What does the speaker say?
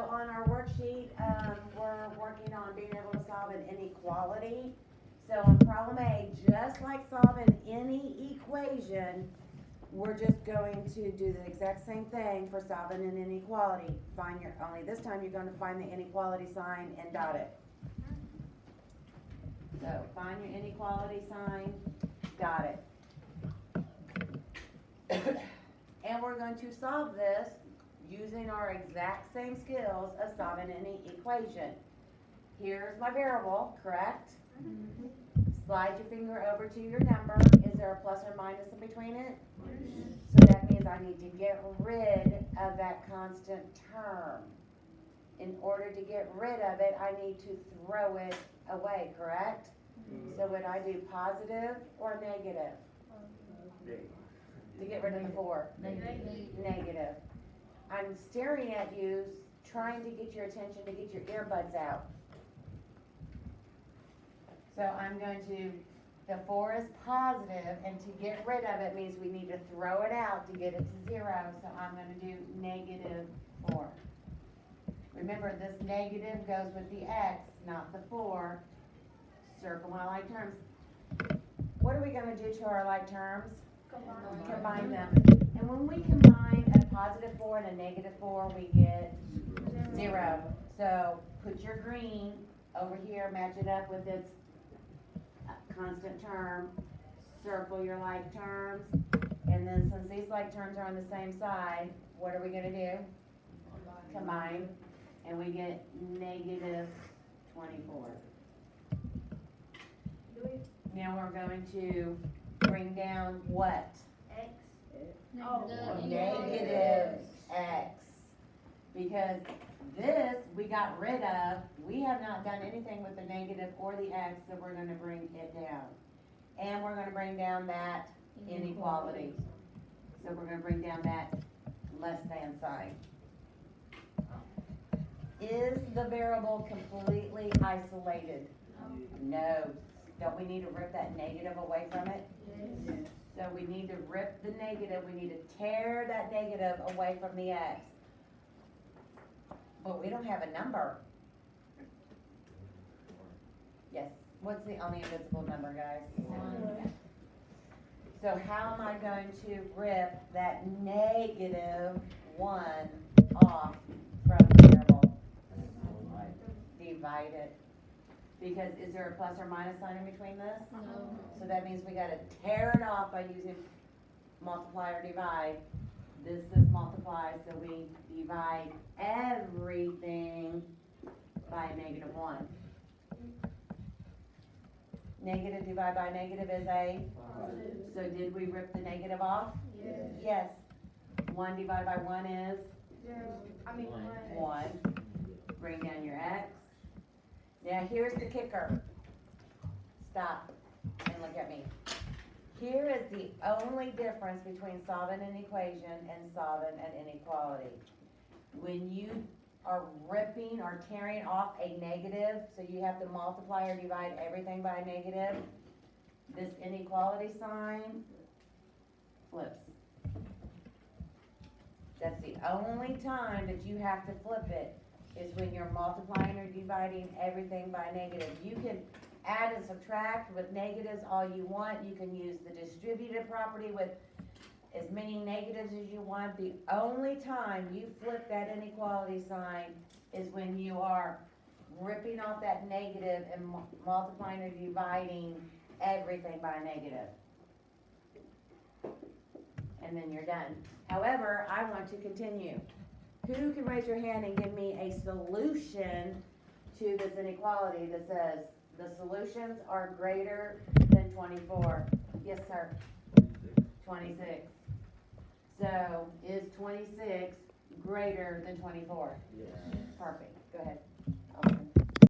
on our worksheet, we're working on being able to solve an inequality. So on problem A, just like solving any equation, we're just going to do the exact same thing for solving an inequality. Find your, only this time you're gonna find the inequality sign and dot it. So find your inequality sign, dot it. And we're going to solve this using our exact same skills of solving any equation. Here's my variable, correct? Mm-hmm. Slide your finger over to your number. Is there a plus or minus in between it? So that means I need to get rid of that constant term. In order to get rid of it, I need to throw it away, correct? So would I do positive or negative? To get rid of the 4? Negative. I'm staring at you, trying to get your attention to get your earbuds out. So I'm going to, the 4 is positive, and to get rid of it means we need to throw it out to get it to 0, so I'm going to do negative 4. Remember, this negative goes with the x, not the 4. Circle my like terms. What are we going to do to our like terms? Combine them. And when we combine a positive 4 and a negative 4, we get 0. So put your green over here, match it up with its constant term, circle your like terms, and then since these like terms are on the same side, what are we going to do? Combine, and we get negative 24. Now we're going to bring down what? X. Negative x. Because this we got rid of. We have not done anything with the negative or the x, so we're going to bring it down. And we're going to bring down that inequality. So we're going to bring down that less than sign. Is the variable completely isolated? No. Don't we need to rip that negative away from it? Yes. So we need to rip the negative, we need to tear that negative away from the x. But we don't have a number. Yes, what's the only invisible number, guys? 1. So how am I going to rip that negative 1 off from the variable? Divide it. Because is there a plus or minus sign in between this? No. So that means we gotta tear it off by using multiply or divide. This is multiply, so we divide everything by negative 1. Negative divided by negative is a? Positive. So did we rip the negative off? Yes. Yes. 1 divided by 1 is? 1. Bring down your x. Now here's the kicker. Stop and look at me. Here is the only difference between solving an equation and solving an inequality. When you are ripping or tearing off a negative, so you have to multiply or divide everything by a negative, this inequality sign flips. That's the only time that you have to flip it, is when you're multiplying or dividing everything by negative. You can add and subtract with negatives all you want. You can use the distributive property with as many negatives as you want. The only time you flip that inequality sign is when you are ripping off that negative and multiplying or dividing everything by a negative. And then you're done. However, I want to continue. Who can raise your hand and give me a solution to this inequality that says the solutions are greater than 24? Yes, sir. 26. So is 26 greater than 24? Yes. Perfect. Go ahead.